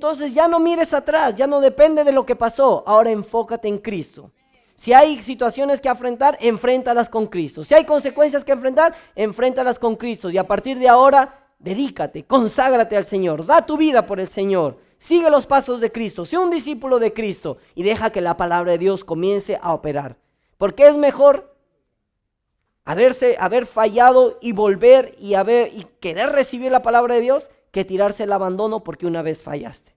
Entonces ya no mires atrás, ya no depende de lo que pasó, ahora enfócate en Cristo. Si hay situaciones que afrontar, enfréntalas con Cristo. Si hay consecuencias que enfrentar, enfréntalas con Cristo. Y a partir de ahora, dedícate, conságrate al Señor, da tu vida por el Señor. Sigue los pasos de Cristo, sé un discípulo de Cristo y deja que la palabra de Dios comience a operar. Porque es mejor haber fallado y volver y querer recibir la palabra de Dios que tirarse el abandono porque una vez fallaste.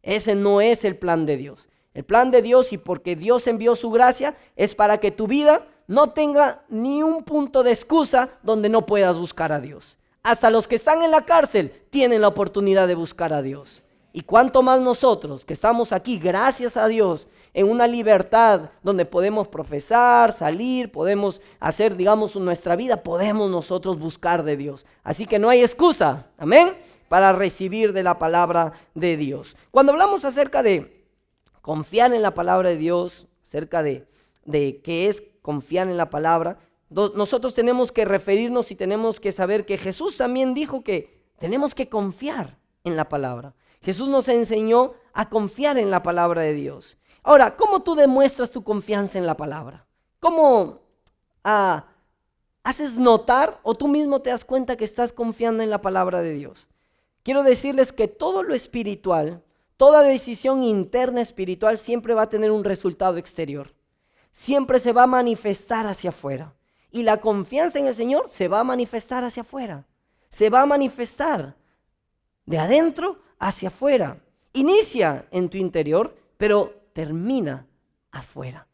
Ese no es el plan de Dios. El plan de Dios, y porque Dios envió su gracia, es para que tu vida no tenga ni un punto de excusa donde no puedas buscar a Dios. Hasta los que están en la cárcel tienen la oportunidad de buscar a Dios. Y cuánto más nosotros que estamos aquí, gracias a Dios, en una libertad donde podemos profesar, salir, podemos hacer, digamos, nuestra vida, podemos nosotros buscar de Dios. Así que no hay excusa, amén, para recibir de la palabra de Dios. Cuando hablamos acerca de confiar en la palabra de Dios, acerca de qué es confiar en la palabra, nosotros tenemos que referirnos y tenemos que saber que Jesús también dijo que tenemos que confiar en la palabra. Jesús nos enseñó a confiar en la palabra de Dios. Ahora, ¿cómo tú demuestras tu confianza en la palabra? ¿Cómo haces notar o tú mismo te das cuenta que estás confiando en la palabra de Dios? Quiero decirles que todo lo espiritual, toda decisión interna espiritual siempre va a tener un resultado exterior. Siempre se va a manifestar hacia afuera. Y la confianza en el Señor se va a manifestar hacia afuera. Se va a manifestar de adentro hacia afuera. Inicia en tu interior, pero termina afuera.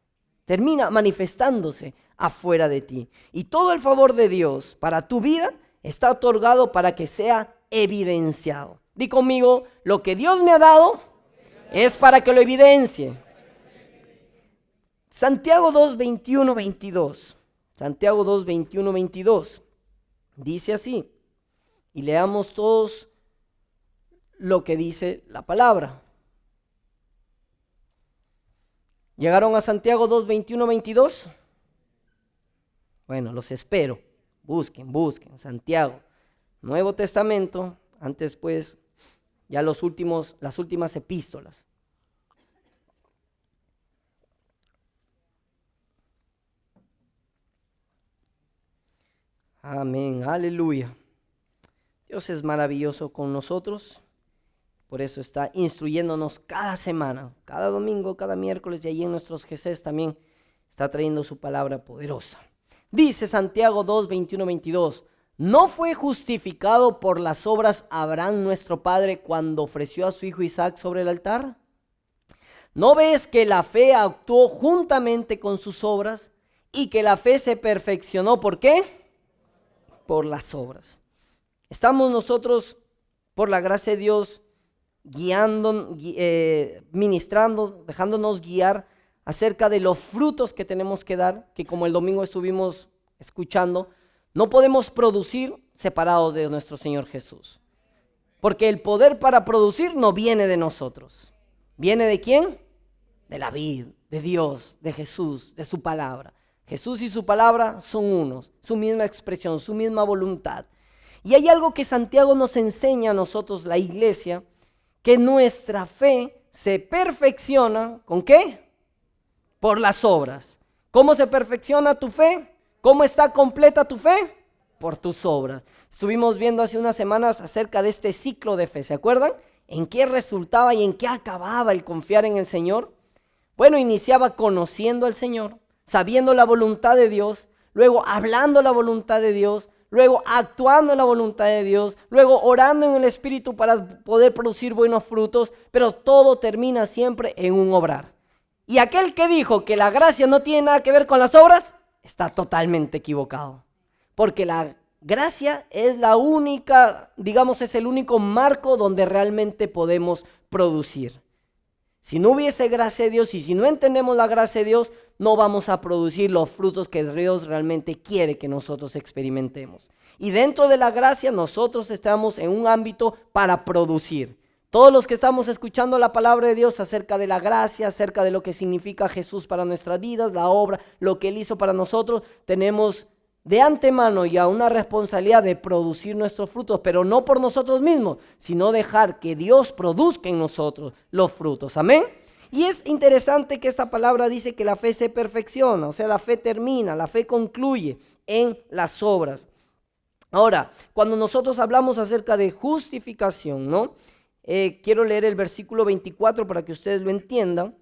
Termina manifestándose afuera de ti. Y todo el favor de Dios para tu vida está otorgado para que sea evidenciado. Di conmigo, lo que Dios me ha dado es para que lo evidencie. Santiago 2, 21, 22. Santiago 2, 21, 22. Dice así. Y leamos todos lo que dice la palabra. ¿Llegaron a Santiago 2, 21, 22? Bueno, los espero. Busquen. Santiago, Nuevo Testamento, antes pues ya las últimas epístolas. Amén, aleluya. Dios es maravilloso con nosotros. Por eso está instruyéndonos cada semana, cada domingo, cada miércoles, y allí en nuestros GCs también está trayendo su palabra poderosa. Dice Santiago 2, 21, 22. ¿No fue justificado por las obras Abraham nuestro padre cuando ofreció a su hijo Isaac sobre el altar? ¿No ves que la fe actuó juntamente con sus obras y que la fe se perfeccionó? ¿Por qué? Por las obras. Estamos nosotros, por la gracia de Dios, guiando, ministrando, dejándonos guiar acerca de los frutos que tenemos que dar, que como el domingo estuvimos escuchando, no podemos producir separados de nuestro Señor Jesús. Porque el poder para producir no viene de nosotros. ¿Viene de quién? De la vid, de Dios, de Jesús, de su palabra. Jesús y su palabra son unos, su misma expresión, su misma voluntad. Y hay algo que Santiago nos enseña a nosotros, la iglesia, que nuestra fe se perfecciona, ¿con qué? Por las obras. ¿Cómo se perfecciona tu fe? ¿Cómo está completa tu fe? Por tus obras. Estuvimos viendo hace unas semanas acerca de este ciclo de fe, ¿se acuerdan? ¿En qué resultaba y en qué acababa el confiar en el Señor? Bueno, iniciaba conociendo al Señor, sabiendo la voluntad de Dios, luego hablando la voluntad de Dios, luego actuando en la voluntad de Dios, luego orando en el Espíritu para poder producir buenos frutos, pero todo termina siempre en un obrar. Y aquel que dijo que la gracia no tiene nada que ver con las obras, está totalmente equivocado. Porque la gracia es la única, digamos, es el único marco donde realmente podemos producir. Si no hubiese gracia de Dios y si no entendemos la gracia de Dios, no vamos a producir los frutos que Dios realmente quiere que nosotros experimentemos. Y dentro de la gracia nosotros estamos en un ámbito para producir. Todos los que estamos escuchando la palabra de Dios acerca de la gracia, acerca de lo que significa Jesús para nuestras vidas, la obra, lo que Él hizo para nosotros, tenemos de antemano ya una responsabilidad de producir nuestros frutos, pero no por nosotros mismos, sino dejar que Dios produzca en nosotros los frutos. Amén. Y es interesante que esta palabra dice que la fe se perfecciona, o sea, la fe termina, la fe concluye en las obras. Ahora, cuando nosotros hablamos acerca de justificación, ¿no? Quiero leer el versículo 24 para que ustedes lo entiendan.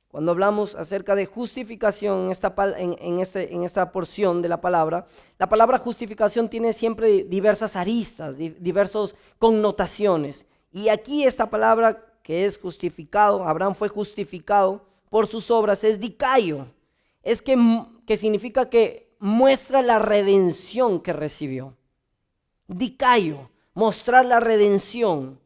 Cuando hablamos acerca de justificación en esta porción de la palabra justificación tiene siempre diversas aristas, diversas connotaciones. Y aquí esta palabra que es justificado, Abraham fue justificado por sus obras, es dicaio, es que significa que muestra la redención que recibió. Dicaio, mostrar la redención.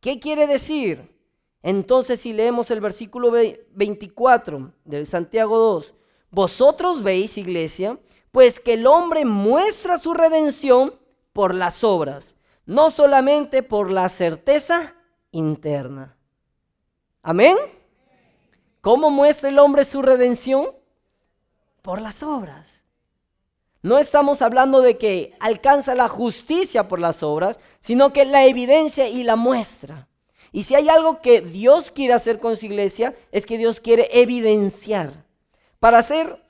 ¿Qué quiere decir? Entonces, si leemos el versículo 24 de Santiago 2, vosotros veis, iglesia, pues que el hombre muestra su redención por las obras, no solamente por la certeza interna. ¿Amén? ¿Cómo muestra el hombre su redención? Por las obras. No estamos hablando de que alcanza la justicia por las obras, sino que la evidencia y la muestra. Y si hay algo que Dios quiere hacer con su iglesia, es que Dios quiere evidenciar. Para hacer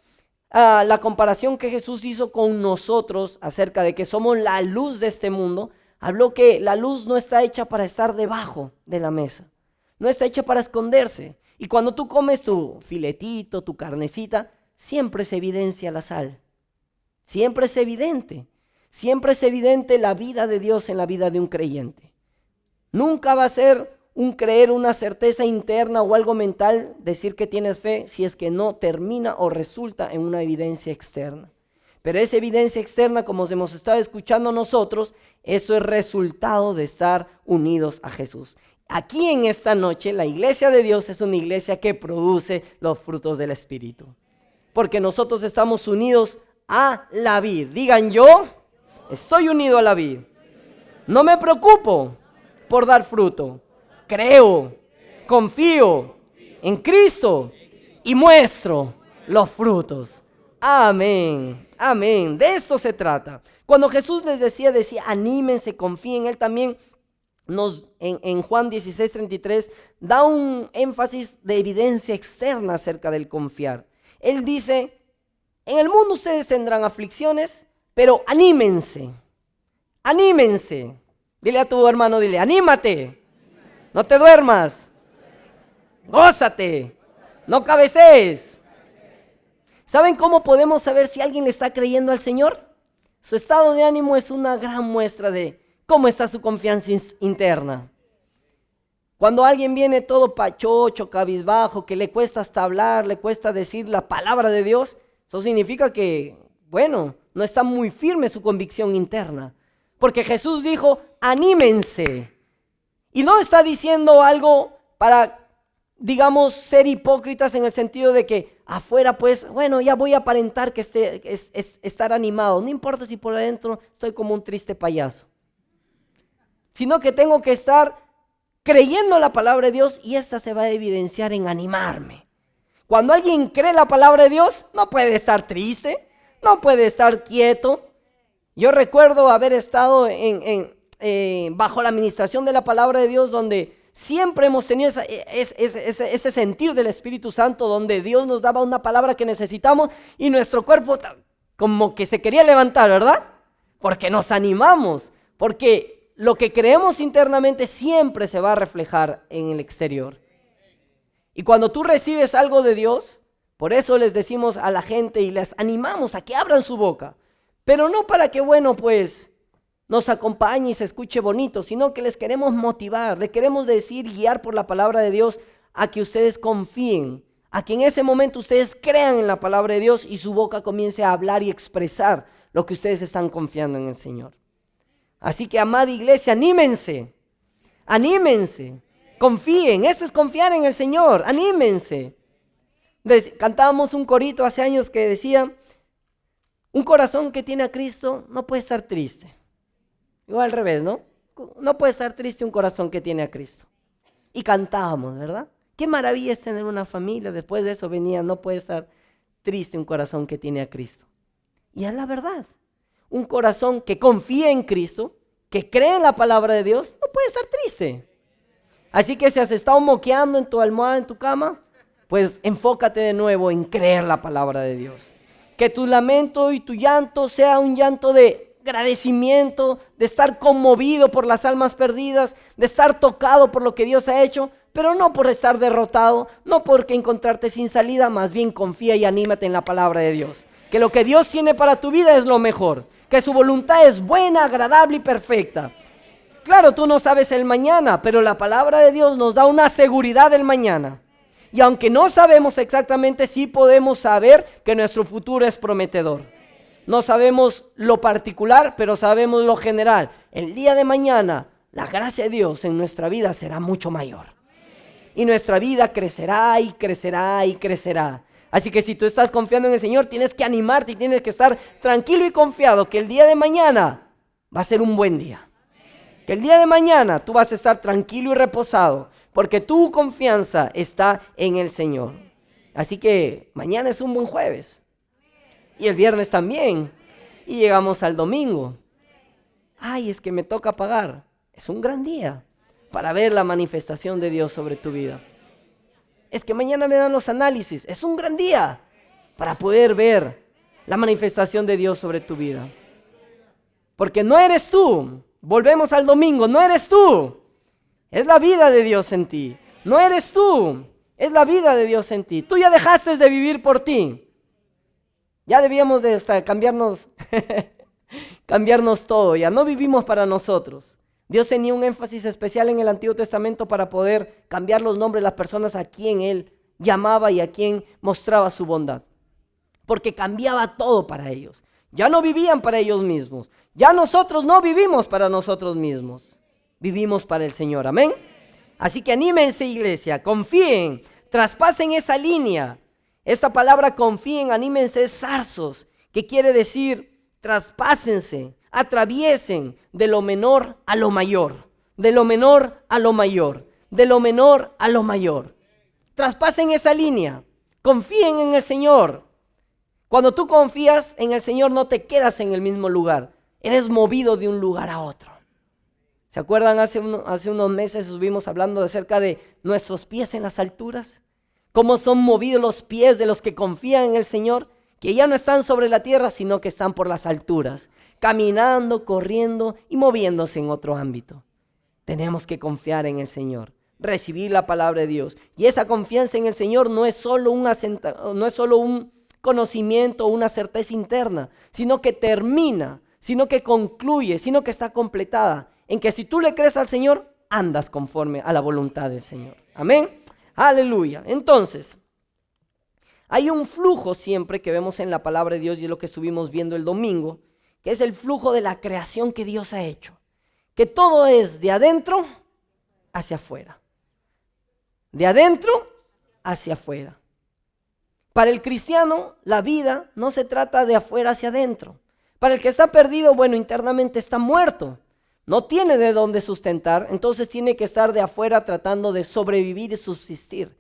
la comparación que Jesús hizo con nosotros acerca de que somos la luz de este mundo, habló que la luz no está hecha para estar debajo de la mesa, no está hecha para esconderse. Y cuando tú comes tu filetito, tu carnecita, siempre se evidencia la sal. Siempre es evidente la vida de Dios en la vida de un creyente. Nunca va a ser un creer, una certeza interna o algo mental, decir que tienes fe, si es que no termina o resulta en una evidencia externa. Pero esa evidencia externa, como hemos estado escuchando nosotros, eso es resultado de estar unidos a Jesús. Aquí en esta noche, la iglesia de Dios es una iglesia que produce los frutos del Espíritu. Porque nosotros estamos unidos a la vid. Digan, yo estoy unido a la vid. No me preocupo por dar fruto. Creo, confío en Cristo y muestro los frutos. Amén, amén. De esto se trata. Cuando Jesús les decía, anímense, confíen. Él también en Juan 16:33 da un énfasis de evidencia externa acerca del confiar. Él dice, en el mundo ustedes tendrán aflicciones, pero anímense, anímense. Dile a tu hermano, dile, anímate, no te duermas, gózate, no cabecees. ¿Saben cómo podemos saber si alguien le está creyendo al Señor? Su estado de ánimo es una gran muestra de cómo está su confianza interna. Cuando alguien viene todo pachocho, cabizbajo, que le cuesta hasta hablar, le cuesta decir la palabra de Dios, eso significa que, no está muy firme su convicción interna. Porque Jesús dijo, anímense. Y no está diciendo algo para, ser hipócritas en el sentido de que afuera, ya voy a aparentar que estar animado. No importa si por adentro estoy como un triste payaso. Sino que tengo que estar creyendo la palabra de Dios y esta se va a evidenciar en animarme. Cuando alguien cree la palabra de Dios, no puede estar triste, no puede estar quieto. Yo recuerdo haber estado bajo la administración de la palabra de Dios, donde siempre hemos tenido ese sentir del Espíritu Santo, donde Dios nos daba una palabra que necesitamos y nuestro cuerpo como que se quería levantar, ¿verdad? Porque nos animamos, porque lo que creemos internamente siempre se va a reflejar en el exterior. Y cuando tú recibes algo de Dios, por eso les decimos a la gente y les animamos a que abran su boca, pero no para que, nos acompañe y se escuche bonito, sino que les queremos motivar, les queremos decir, guiar por la palabra de Dios a que ustedes confíen, a que en ese momento ustedes crean en la palabra de Dios y su boca comience a hablar y expresar lo que ustedes están confiando en el Señor. Así que, amada iglesia, anímense, confíen, eso es confiar en el Señor, anímense. Cantábamos un corito hace años que decía, un corazón que tiene a Cristo no puede estar triste. Igual al revés, ¿no? No puede estar triste un corazón que tiene a Cristo. Y cantábamos, ¿verdad? Qué maravilla es tener una familia. Después de eso venía, no puede estar triste un corazón que tiene a Cristo. Y es la verdad. Un corazón que confía en Cristo, que cree en la palabra de Dios, no puede estar triste. Así que si has estado moqueando en tu almohada, en tu cama, pues enfócate de nuevo en creer la palabra de Dios. Que tu lamento y tu llanto sea un llanto de agradecimiento, de estar conmovido por las almas perdidas, de estar tocado por lo que Dios ha hecho, pero no por estar derrotado, no porque encontrarte sin salida, más bien confía y anímate en la palabra de Dios. Que lo que Dios tiene para tu vida es lo mejor, que su voluntad es buena, agradable y perfecta. Claro, tú no sabes el mañana, pero la palabra de Dios nos da una seguridad del mañana. Y aunque no sabemos exactamente, sí podemos saber que nuestro futuro es prometedor. No sabemos lo particular, pero sabemos lo general. El día de mañana, la gracia de Dios en nuestra vida será mucho mayor. Y nuestra vida crecerá y crecerá y crecerá. Así que si tú estás confiando en el Señor, tienes que animarte y tienes que estar tranquilo y confiado que el día de mañana va a ser un buen día. Que el día de mañana tú vas a estar tranquilo y reposado, porque tu confianza está en el Señor. Así que mañana es un buen jueves. Y el viernes también. Y llegamos al domingo. Ay, es que me toca pagar. Es un gran día para ver la manifestación de Dios sobre tu vida. Es que mañana me dan los análisis. Es un gran día para poder ver la manifestación de Dios sobre tu vida. Porque no eres tú. Volvemos al domingo, no eres tú, es la vida de Dios en ti. No eres tú, es la vida de Dios en ti. Tú ya dejaste de vivir por ti. Ya debíamos de cambiarnos, cambiarnos todo, ya no vivimos para nosotros. Dios tenía un énfasis especial en el Antiguo Testamento para poder cambiar los nombres de las personas a quien Él llamaba y a quien mostraba su bondad. Porque cambiaba todo para ellos. Ya no vivían para ellos mismos. Ya nosotros no vivimos para nosotros mismos. Vivimos para el Señor. Amén. Así que anímense, iglesia. Confíen. Traspasen esa línea. Esta palabra confíen, anímense, es zarzos. Que quiere decir traspásense. Atraviesen de lo menor a lo mayor. De lo menor a lo mayor. De lo menor a lo mayor. Traspasen esa línea. Confíen en el Señor. Cuando tú confías en el Señor no te quedas en el mismo lugar, eres movido de un lugar a otro. ¿Se acuerdan? Hace unos meses estuvimos hablando acerca de nuestros pies en las alturas. Cómo son movidos los pies de los que confían en el Señor, que ya no están sobre la tierra, sino que están por las alturas, caminando, corriendo y moviéndose en otro ámbito. Tenemos que confiar en el Señor, recibir la palabra de Dios. Y esa confianza en el Señor no es solo un conocimiento o una certeza interna, sino que termina, sino que concluye, sino que está completada, en que si tú le crees al Señor, andas conforme a la voluntad del Señor. Amén. Aleluya. Entonces, hay un flujo siempre que vemos en la palabra de Dios y es lo que estuvimos viendo el domingo, que es el flujo de la creación que Dios ha hecho, que todo es de adentro hacia afuera, de adentro hacia afuera. Para el cristiano, la vida no se trata de afuera hacia adentro. Para el que está perdido, bueno, internamente está muerto. No tiene de dónde sustentar, entonces tiene que estar de afuera tratando de sobrevivir y subsistir.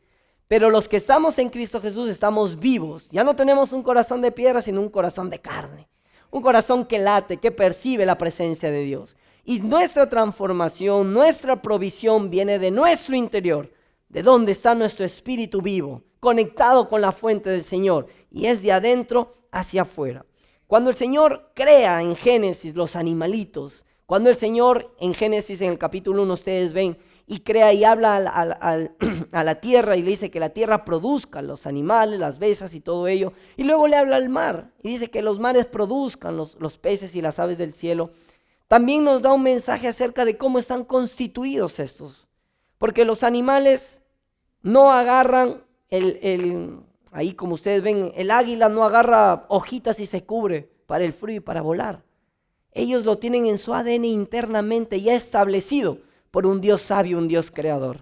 Pero los que estamos en Cristo Jesús estamos vivos. Ya no tenemos un corazón de piedra, sino un corazón de carne. Un corazón que late, que percibe la presencia de Dios. Y nuestra transformación, nuestra provisión viene de nuestro interior, de donde está nuestro espíritu vivo, conectado con la fuente del Señor, y es de adentro hacia afuera. Cuando el Señor crea en Génesis los animalitos, cuando el Señor en Génesis en el capítulo 1 ustedes ven y crea y habla a la tierra y le dice que la tierra produzca los animales, las bestias y todo ello, y luego le habla al mar y dice que los mares produzcan los peces y las aves del cielo. También nos da un mensaje acerca de cómo están constituidos estos, porque los animales no agarran ahí como ustedes ven, el águila no agarra hojitas y se cubre para el frío y para volar. Ellos lo tienen en su ADN internamente ya establecido por un Dios sabio, un Dios creador.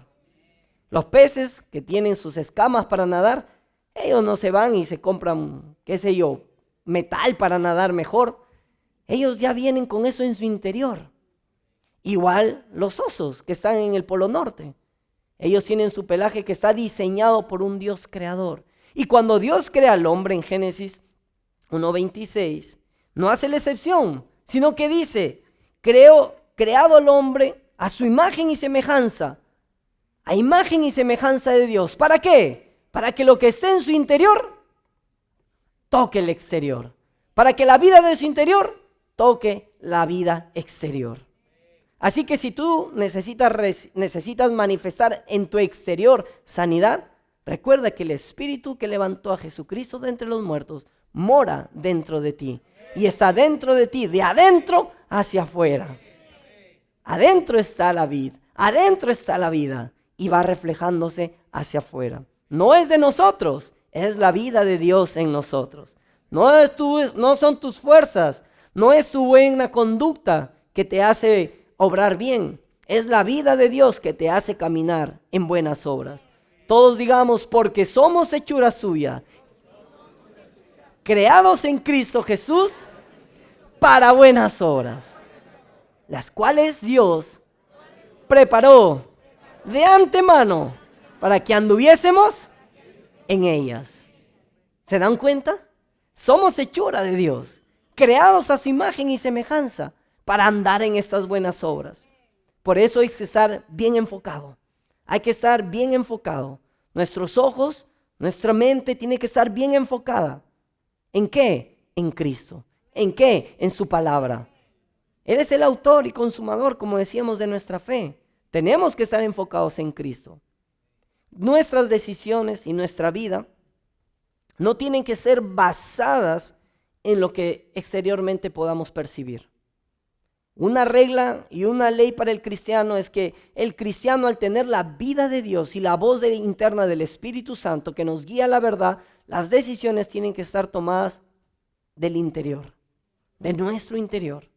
Los peces que tienen sus escamas para nadar, ellos no se van y se compran, qué sé yo, metal para nadar mejor. Ellos ya vienen con eso en su interior. Igual los osos que están en el Polo Norte. Ellos tienen su pelaje que está diseñado por un Dios creador. Y cuando Dios crea al hombre en Génesis 1:26, no hace la excepción, sino que dice, creado al hombre a su imagen y semejanza, a imagen y semejanza de Dios. ¿Para qué? Para que lo que esté en su interior toque el exterior. Para que la vida de su interior toque la vida exterior. Así que si tú necesitas manifestar en tu exterior sanidad, recuerda que el Espíritu que levantó a Jesucristo de entre los muertos mora dentro de ti. Y está dentro de ti, de adentro hacia afuera. Adentro está la vida, adentro está la vida y va reflejándose hacia afuera. No es de nosotros, es la vida de Dios en nosotros. No son tus fuerzas, no es tu buena conducta que te hace obrar bien. Es la vida de Dios que te hace caminar en buenas obras. Todos digamos, porque somos hechura suya, creados en Cristo Jesús para buenas obras, las cuales Dios preparó de antemano para que anduviésemos en ellas. ¿Se dan cuenta? Somos hechura de Dios, creados a su imagen y semejanza para andar en estas buenas obras. Por eso hay que estar bien enfocado. Hay que estar bien enfocado. Nuestros ojos, nuestra mente tiene que estar bien enfocada. ¿En qué? En Cristo. ¿En qué? En su palabra. Él es el autor y consumador, como decíamos, de nuestra fe. Tenemos que estar enfocados en Cristo. Nuestras decisiones y nuestra vida no tienen que ser basadas en lo que exteriormente podamos percibir. Una regla y una ley para el cristiano es que el cristiano, al tener la vida de Dios y la voz interna del Espíritu Santo que nos guía a la verdad, las decisiones tienen que estar tomadas del interior, de nuestro interior.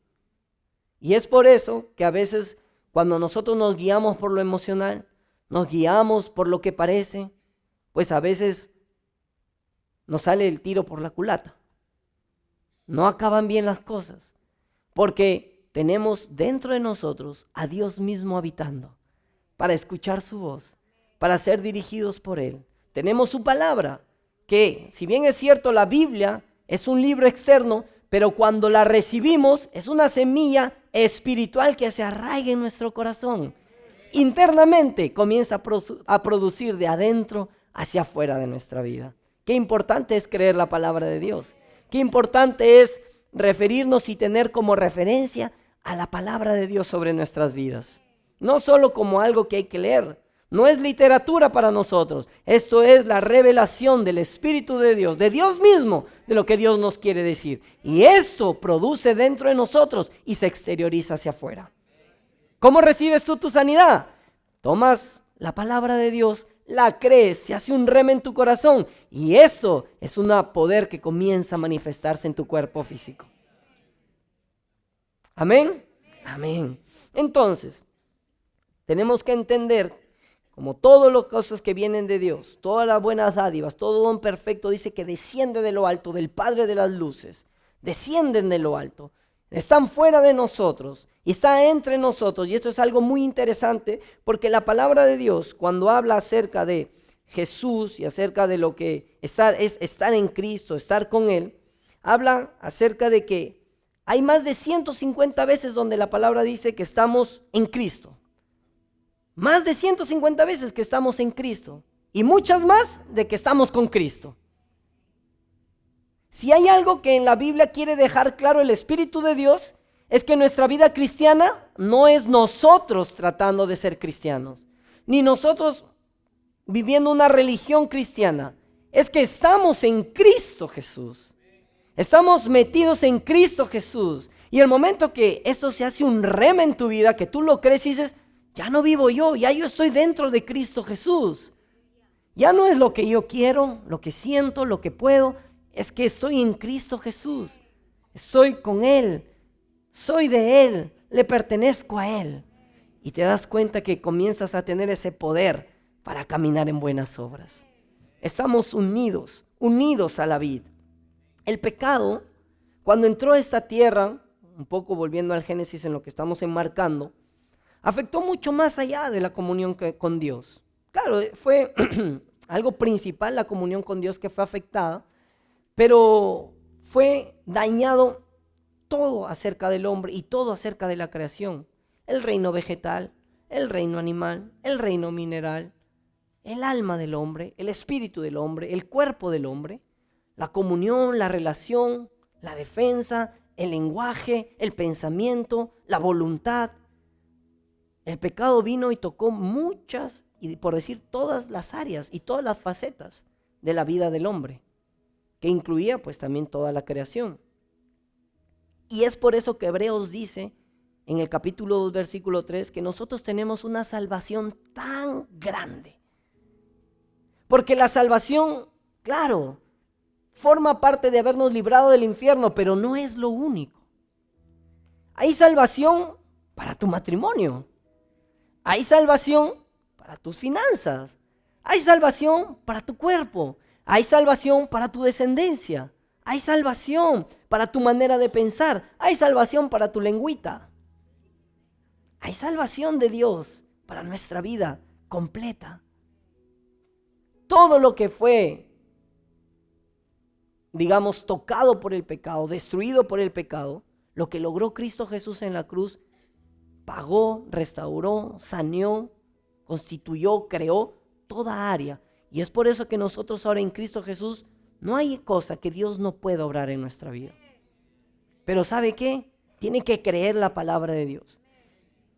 Y es por eso que a veces cuando nosotros nos guiamos por lo emocional, nos guiamos por lo que parece, pues a veces nos sale el tiro por la culata. No acaban bien las cosas, porque tenemos dentro de nosotros a Dios mismo habitando, para escuchar su voz, para ser dirigidos por Él. Tenemos su palabra, que si bien es cierto la Biblia es un libro externo, pero cuando la recibimos es una semilla espiritual que se arraiga en nuestro corazón. Internamente comienza a producir de adentro hacia afuera de nuestra vida. Qué importante es creer la palabra de Dios. Qué importante es referirnos y tener como referencia a la palabra de Dios sobre nuestras vidas. No solo como algo que hay que leer. No es literatura para nosotros. Esto es la revelación del Espíritu de Dios mismo, de lo que Dios nos quiere decir. Y esto produce dentro de nosotros y se exterioriza hacia afuera. ¿Cómo recibes tú tu sanidad? Tomas la palabra de Dios, la crees, se hace un rema en tu corazón y esto es un poder que comienza a manifestarse en tu cuerpo físico. ¿Amén? Amén. Entonces, tenemos que entender, como todas las cosas que vienen de Dios, todas las buenas dádivas, todo don perfecto dice que desciende de lo alto, del Padre de las luces, descienden de lo alto, están fuera de nosotros y está entre nosotros. Y esto es algo muy interesante porque la palabra de Dios, cuando habla acerca de Jesús y acerca de lo que es estar en Cristo, estar con Él, habla acerca de que hay más de 150 veces donde la palabra dice que estamos en Cristo. Más de 150 veces que estamos en Cristo y muchas más de que estamos con Cristo. Si hay algo que en la Biblia quiere dejar claro el Espíritu de Dios, es que nuestra vida cristiana no es nosotros tratando de ser cristianos, ni nosotros viviendo una religión cristiana. Es que estamos en Cristo Jesús. Estamos metidos en Cristo Jesús. Y el momento que esto se hace un rema en tu vida, que tú lo crees y dices, ya no vivo yo, ya yo estoy dentro de Cristo Jesús. Ya no es lo que yo quiero, lo que siento, lo que puedo. Es que estoy en Cristo Jesús. Estoy con Él. Soy de Él. Le pertenezco a Él. Y te das cuenta que comienzas a tener ese poder para caminar en buenas obras. Estamos unidos a la vid. El pecado, cuando entró a esta tierra, un poco volviendo al Génesis en lo que estamos enmarcando, afectó mucho más allá de la comunión con Dios. Claro, fue algo principal la comunión con Dios que fue afectada, pero fue dañado todo acerca del hombre y todo acerca de la creación. El reino vegetal, el reino animal, el reino mineral, el alma del hombre, el espíritu del hombre, el cuerpo del hombre, la comunión, la relación, la defensa, el lenguaje, el pensamiento, la voluntad. El pecado vino y tocó muchas, y por decir todas las áreas y todas las facetas de la vida del hombre, que incluía pues también toda la creación. Y es por eso que Hebreos dice en el capítulo 2, versículo 3, que nosotros tenemos una salvación tan grande. Porque la salvación, claro, forma parte de habernos librado del infierno, pero no es lo único. Hay salvación para tu matrimonio. Hay salvación para tus finanzas. Hay salvación para tu cuerpo. Hay salvación para tu descendencia. Hay salvación para tu manera de pensar. Hay salvación para tu lengüita. Hay salvación de Dios para nuestra vida completa. Todo lo que fue, digamos, tocado por el pecado, destruido por el pecado, lo que logró Cristo Jesús en la cruz, pagó, restauró, saneó, constituyó, creó toda área. Y es por eso que nosotros ahora en Cristo Jesús no hay cosa que Dios no pueda obrar en nuestra vida. Pero ¿sabe qué? Tiene que creer la palabra de Dios.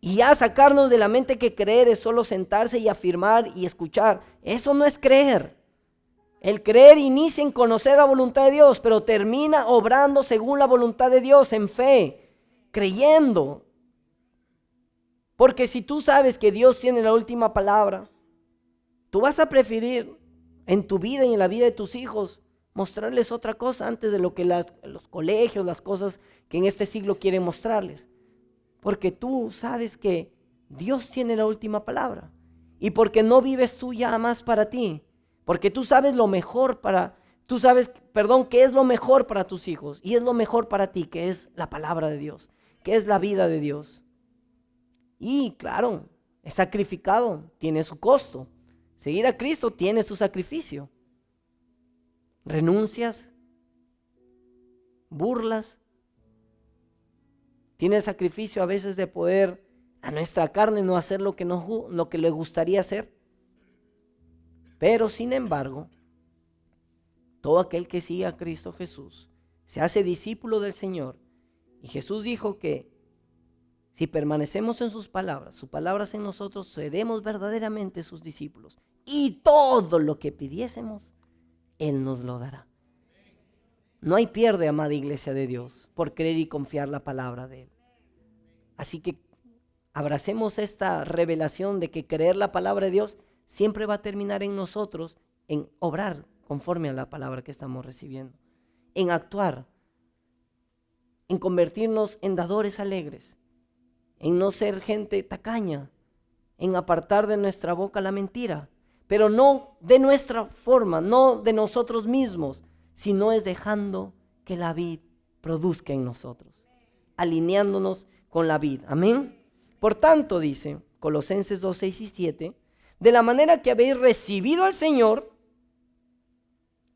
Y ya sacarnos de la mente que creer es solo sentarse y afirmar y escuchar. Eso no es creer. El creer inicia en conocer la voluntad de Dios, pero termina obrando según la voluntad de Dios, en fe, creyendo. Porque si tú sabes que Dios tiene la última palabra, tú vas a preferir en tu vida y en la vida de tus hijos mostrarles otra cosa antes de lo que los colegios, las cosas que en este siglo quieren mostrarles. Porque tú sabes que Dios tiene la última palabra. Y porque no vives tú ya más para ti. Porque tú sabes qué es lo mejor para tus hijos. Y es lo mejor para ti, que es la palabra de Dios. Que es la vida de Dios. Y claro, es sacrificado, tiene su costo. Seguir a Cristo tiene su sacrificio. Renuncias, burlas. Tiene el sacrificio a veces de poder a nuestra carne no hacer lo que le gustaría hacer. Pero sin embargo, todo aquel que sigue a Cristo Jesús se hace discípulo del Señor. Y Jesús dijo que si permanecemos en sus palabras en nosotros, seremos verdaderamente sus discípulos. Y todo lo que pidiésemos, Él nos lo dará. No hay pierde, amada iglesia de Dios, por creer y confiar la palabra de Él. Así que abracemos esta revelación de que creer la palabra de Dios siempre va a terminar en nosotros, en obrar conforme a la palabra que estamos recibiendo, en actuar, en convertirnos en dadores alegres, en no ser gente tacaña, en apartar de nuestra boca la mentira, pero no de nuestra forma, no de nosotros mismos, sino es dejando que la vid produzca en nosotros, alineándonos con la vid. Amén. Por tanto, dice Colosenses 2, 6 y 7, de la manera que habéis recibido al Señor,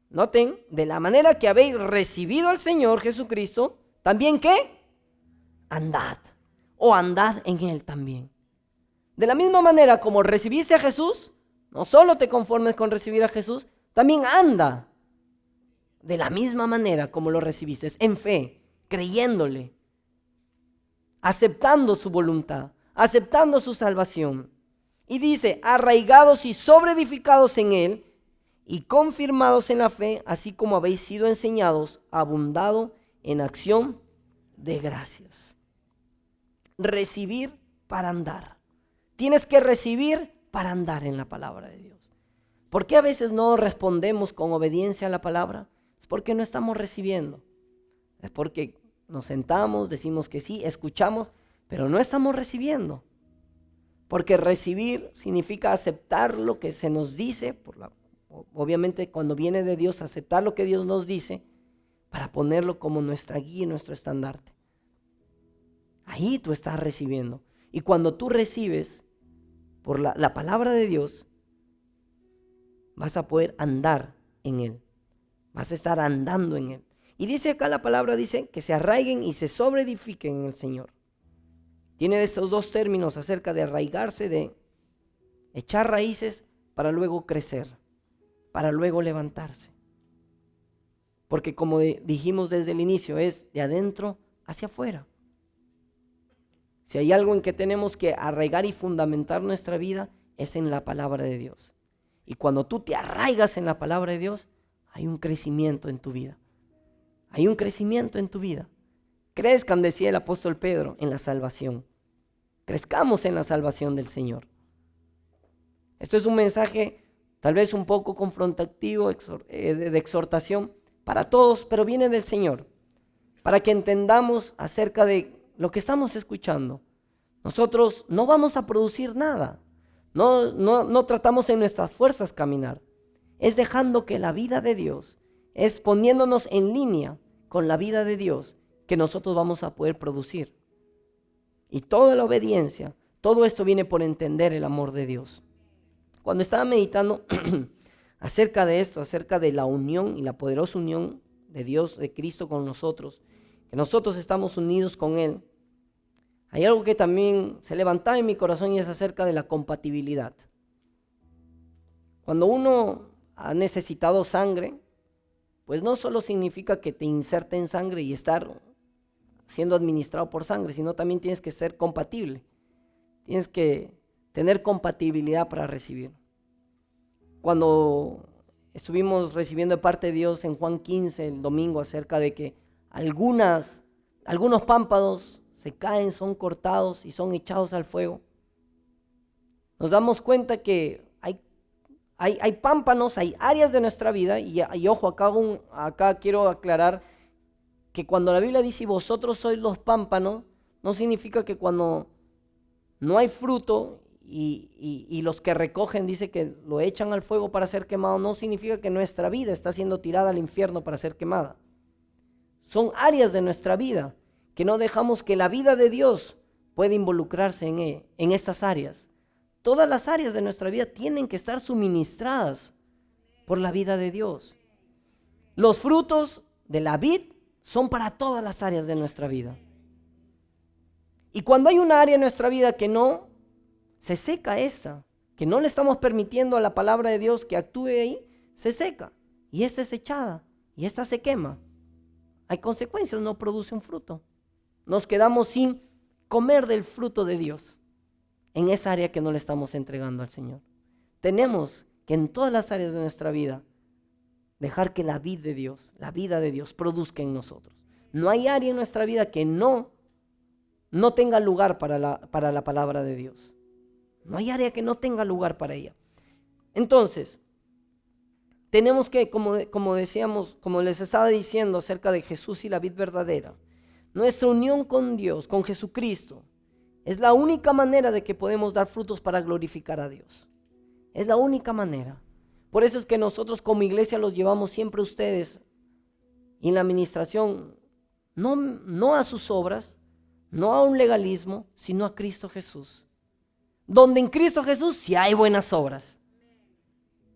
noten, de la manera que habéis recibido al Señor Jesucristo, también ¿qué? Andad, o andad en Él también. De la misma manera como recibiste a Jesús, no solo te conformes con recibir a Jesús, también anda de la misma manera como lo recibiste, en fe, creyéndole, aceptando su voluntad, aceptando su salvación. Y dice, arraigados y sobreedificados en Él y confirmados en la fe, así como habéis sido enseñados, abundado en acción de gracias. Recibir para andar. Tienes que recibir para andar en la palabra de Dios. ¿Por qué a veces no respondemos con obediencia a la palabra? Es porque no estamos recibiendo. Es porque nos sentamos, decimos que sí, escuchamos, pero no estamos recibiendo. Porque recibir significa aceptar lo que se nos dice, obviamente cuando viene de Dios, aceptar lo que Dios nos dice para ponerlo como nuestra guía y nuestro estandarte. Ahí tú estás recibiendo. Y cuando tú recibes por la palabra de Dios, vas a poder andar en Él. Vas a estar andando en Él. Y dice acá la palabra, dice que se arraiguen y se sobreedifiquen en el Señor. Tiene estos dos términos acerca de arraigarse, de echar raíces para luego crecer, para luego levantarse. Porque como dijimos desde el inicio, es de adentro hacia afuera. Si hay algo en que tenemos que arraigar y fundamentar nuestra vida, es en la palabra de Dios. Y cuando tú te arraigas en la palabra de Dios, hay un crecimiento en tu vida. Hay un crecimiento en tu vida. Crezcan, decía el apóstol Pedro, en la salvación. Crezcamos en la salvación del Señor. Esto es un mensaje tal vez un poco confrontativo, de exhortación para todos, pero viene del Señor, para que entendamos acerca de lo que estamos escuchando. Nosotros no vamos a producir nada, no tratamos en nuestras fuerzas caminar, es dejando que la vida de Dios, es poniéndonos en línea con la vida de Dios, que nosotros vamos a poder producir. Y toda la obediencia, todo esto viene por entender el amor de Dios. Cuando estaba meditando acerca de esto, acerca de la unión y la poderosa unión de Dios, de Cristo con nosotros, que nosotros estamos unidos con Él, hay algo que también se levantaba en mi corazón y es acerca de la compatibilidad. Cuando uno ha necesitado sangre, pues no solo significa que te inserten sangre y estar siendo administrado por sangre, sino también tienes que ser compatible. Tienes que tener compatibilidad para recibir. Cuando estuvimos recibiendo de parte de Dios en Juan 15 el domingo acerca de que algunos pámpanos se caen, son cortados y son echados al fuego, nos damos cuenta que hay pámpanos, hay áreas de nuestra vida, y ojo, acá quiero aclarar que cuando la Biblia dice vosotros sois los pámpanos, no significa que cuando no hay fruto y los que recogen dice que lo echan al fuego para ser quemado, no significa que nuestra vida está siendo tirada al infierno para ser quemada. Son áreas de nuestra vida que no dejamos que la vida de Dios pueda involucrarse en estas áreas. Todas las áreas de nuestra vida tienen que estar suministradas por la vida de Dios. Los frutos de la vid son para todas las áreas de nuestra vida. Y cuando hay una área en nuestra vida que no, se seca esta, que no le estamos permitiendo a la palabra de Dios que actúe ahí, se seca. Y esta es echada, y esta se quema. Hay consecuencias, no produce un fruto. Nos quedamos sin comer del fruto de Dios en esa área que no le estamos entregando al Señor. Tenemos que en todas las áreas de nuestra vida dejar que la vida de Dios produzca en nosotros. No hay área en nuestra vida que no tenga lugar para la palabra de Dios. No hay área que no tenga lugar para ella. Entonces, tenemos que, como decíamos, como les estaba diciendo acerca de Jesús y la vid verdadera, nuestra unión con Dios, con Jesucristo, es la única manera de que podemos dar frutos para glorificar a Dios. Es la única manera. Por eso es que nosotros como iglesia los llevamos siempre a ustedes y en la administración, no a sus obras, no a un legalismo, sino a Cristo Jesús. Donde en Cristo Jesús sí hay buenas obras.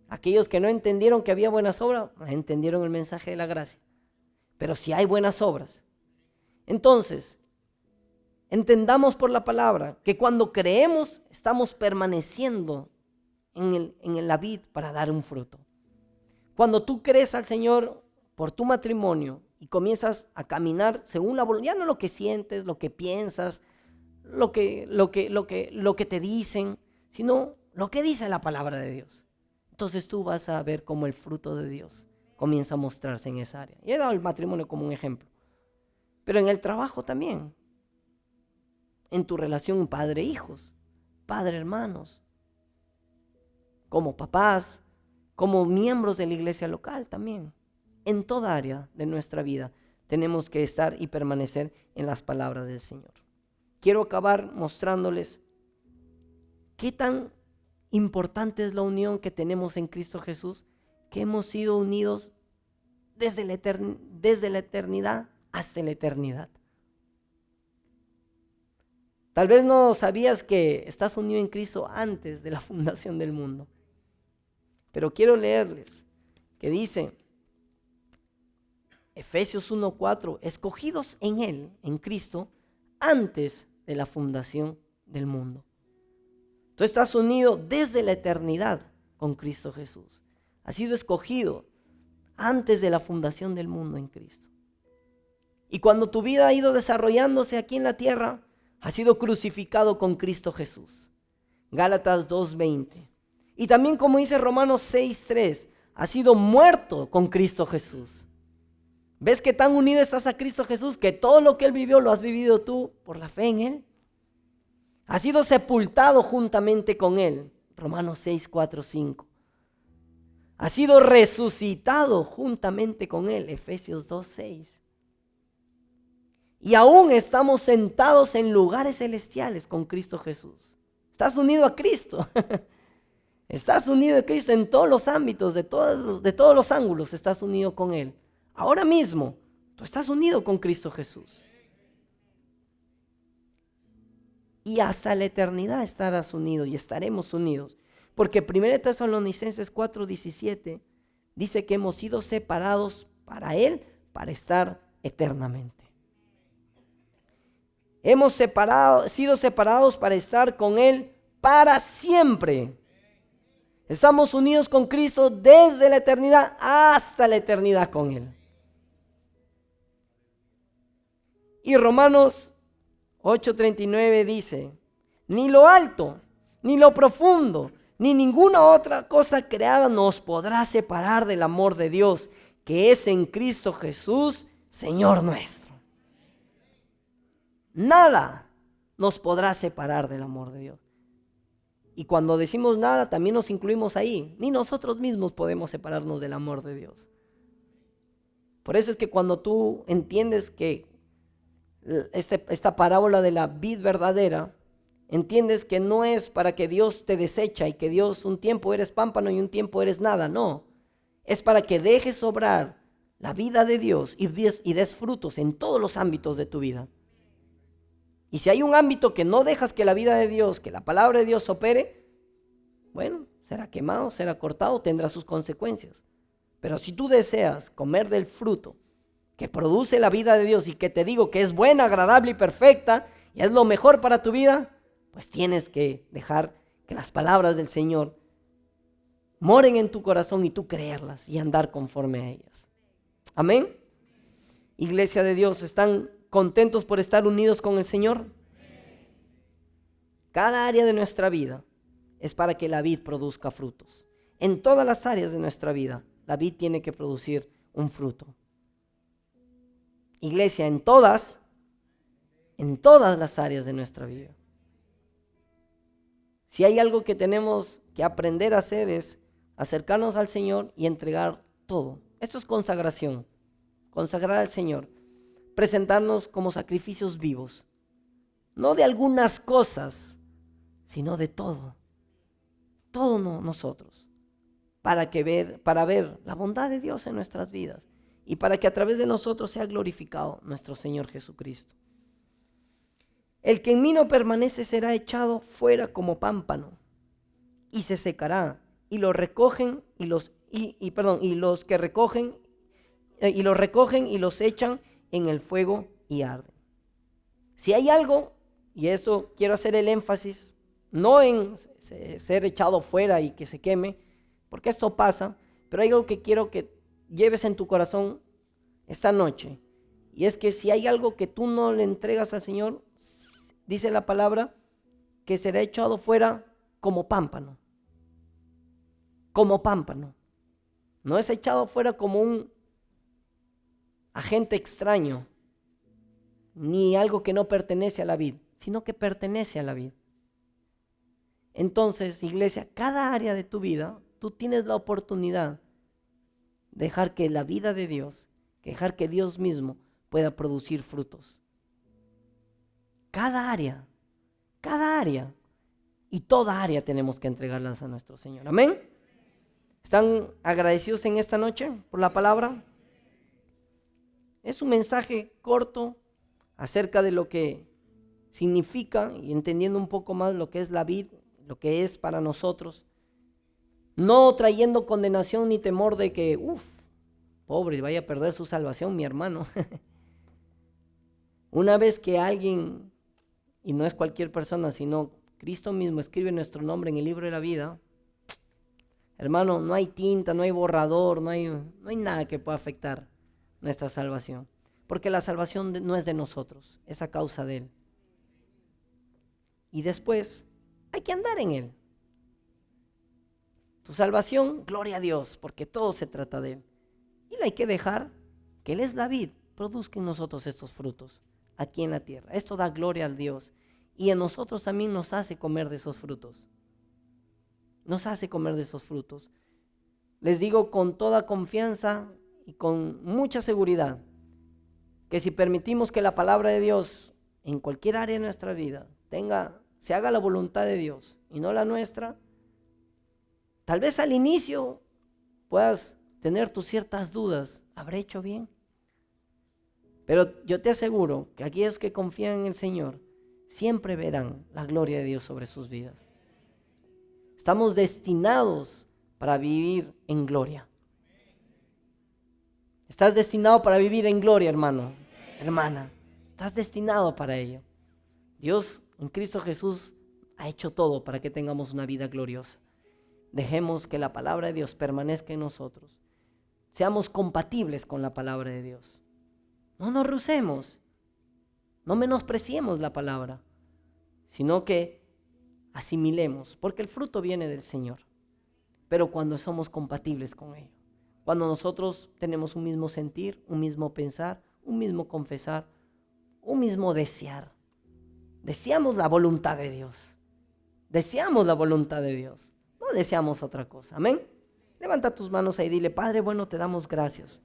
Aquellos que no entendieron que había buenas obras, entendieron el mensaje de la gracia. Pero sí hay buenas obras. Entonces, entendamos por la palabra que cuando creemos estamos permaneciendo en la vid para dar un fruto. Cuando tú crees al Señor por tu matrimonio y comienzas a caminar según la voluntad, ya no lo que sientes, lo que piensas, lo que te dicen, sino lo que dice la palabra de Dios. Entonces tú vas a ver cómo el fruto de Dios comienza a mostrarse en esa área. Y he dado el matrimonio como un ejemplo. Pero en el trabajo también. En tu relación padre-hijos, padre-hermanos, como papás, como miembros de la iglesia local también. En toda área de nuestra vida tenemos que estar y permanecer en las palabras del Señor. Quiero acabar mostrándoles qué tan importante es la unión que tenemos en Cristo Jesús, que hemos sido unidos desde la eternidad hasta la eternidad. Tal vez no sabías que estás unido en Cristo antes de la fundación del mundo. Pero quiero leerles que dice Efesios 1:4, escogidos en Él, en Cristo, antes de la fundación del mundo. Tú estás unido desde la eternidad con Cristo Jesús. Has sido escogido antes de la fundación del mundo en Cristo. Y cuando tu vida ha ido desarrollándose aquí en la tierra, has sido crucificado con Cristo Jesús. Gálatas 2:20. Y también, como dice Romanos 6:3, has sido muerto con Cristo Jesús. ¿Ves que tan unido estás a Cristo Jesús que todo lo que Él vivió lo has vivido tú por la fe en Él? Has sido sepultado juntamente con Él. Romanos 6:4-5. Has sido resucitado juntamente con Él. Efesios 2:6. Y aún estamos sentados en lugares celestiales con Cristo Jesús. Estás unido a Cristo. Estás unido a Cristo en todos los ámbitos, de todos los ángulos estás unido con Él. Ahora mismo, tú estás unido con Cristo Jesús. Y hasta la eternidad estarás unido y estaremos unidos. Porque 1 Tesalonicenses 4:17 dice que hemos sido separados para Él, para estar eternamente. Hemos sido separados para estar con Él para siempre. Estamos unidos con Cristo desde la eternidad hasta la eternidad con Él. Y Romanos 8:39 dice, ni lo alto, ni lo profundo, ni ninguna otra cosa creada nos podrá separar del amor de Dios, que es en Cristo Jesús, Señor nuestro. Nada nos podrá separar del amor de Dios. Y cuando decimos nada, también nos incluimos ahí. Ni nosotros mismos podemos separarnos del amor de Dios. Por eso es que cuando tú entiendes que esta parábola de la vid verdadera, entiendes que no es para que Dios te desecha y que Dios un tiempo eres pámpano y un tiempo eres nada, no. Es para que dejes obrar la vida de Dios y des frutos en todos los ámbitos de tu vida. Y si hay un ámbito que no dejas que la vida de Dios, que la palabra de Dios opere, bueno, será quemado, será cortado, tendrá sus consecuencias. Pero si tú deseas comer del fruto que produce la vida de Dios y que te digo que es buena, agradable y perfecta y es lo mejor para tu vida, pues tienes que dejar que las palabras del Señor moren en tu corazón y tú creerlas y andar conforme a ellas. Amén. Iglesia de Dios, ¿están contentos por estar unidos con el Señor? Cada área de nuestra vida es para que la vid produzca frutos. En todas las áreas de nuestra vida, la vid tiene que producir un fruto. Iglesia, en todas las áreas de nuestra vida. Si hay algo que tenemos que aprender a hacer es acercarnos al Señor y entregar todo. Esto es consagración, consagrar al Señor. Presentarnos como sacrificios vivos, no de algunas cosas, sino de todo nosotros, para ver la bondad de Dios en nuestras vidas y para que a través de nosotros sea glorificado nuestro Señor Jesucristo. El que en mí no permanece será echado fuera como pámpano y se secará, y los recogen y los que recogen y los recogen y los echan en el fuego y arden. Si hay algo, y eso quiero hacer el énfasis, no en ser echado fuera y que se queme, porque esto pasa, pero hay algo que quiero que lleves en tu corazón esta noche, y es que si hay algo que tú no le entregas al Señor, dice la palabra, que será echado fuera como pámpano. Como pámpano. No es echado fuera como un agente extraño, ni algo que no pertenece a la vid, sino que pertenece a la vid. Entonces, iglesia, cada área de tu vida, tú tienes la oportunidad de dejar que la vida de Dios, dejar que Dios mismo pueda producir frutos. Cada área, y toda área tenemos que entregarlas a nuestro Señor. Amén. ¿Están agradecidos en esta noche por la palabra? Es un mensaje corto acerca de lo que significa y entendiendo un poco más lo que es la vid, lo que es para nosotros. No trayendo condenación ni temor de que, Pobre, vaya a perder su salvación, mi hermano. Una vez que alguien, y no es cualquier persona, sino Cristo mismo escribe nuestro nombre en el libro de la vida, hermano, no hay tinta, no hay borrador, no hay nada que pueda afectar nuestra salvación. Porque la salvación no es de nosotros, es a causa de Él. Y después hay que andar en Él. Tu salvación, gloria a Dios, porque todo se trata de Él. Y hay que dejar que Él es la vid, produzca en nosotros estos frutos aquí en la tierra. Esto da gloria al Dios. Y en nosotros también nos hace comer de esos frutos. Nos hace comer de esos frutos. Les digo con toda confianza y con mucha seguridad que si permitimos que la palabra de Dios en cualquier área de nuestra vida se haga la voluntad de Dios y no la nuestra, tal vez al inicio puedas tener tus ciertas dudas. ¿Habré hecho bien? Pero yo te aseguro que aquellos que confían en el Señor siempre verán la gloria de Dios sobre sus vidas. Estamos destinados para vivir en gloria. Estás destinado para vivir en gloria, hermano, hermana. Estás destinado para ello. Dios en Cristo Jesús ha hecho todo para que tengamos una vida gloriosa. Dejemos que la palabra de Dios permanezca en nosotros. Seamos compatibles con la palabra de Dios. No nos rehusemos. No menospreciemos la palabra, sino que asimilemos, porque el fruto viene del Señor. Pero cuando somos compatibles con ello, cuando nosotros tenemos un mismo sentir, un mismo pensar, un mismo confesar, un mismo desear. Deseamos la voluntad de Dios. Deseamos la voluntad de Dios. No deseamos otra cosa. Amén. Levanta tus manos ahí y dile: Padre bueno, te damos gracias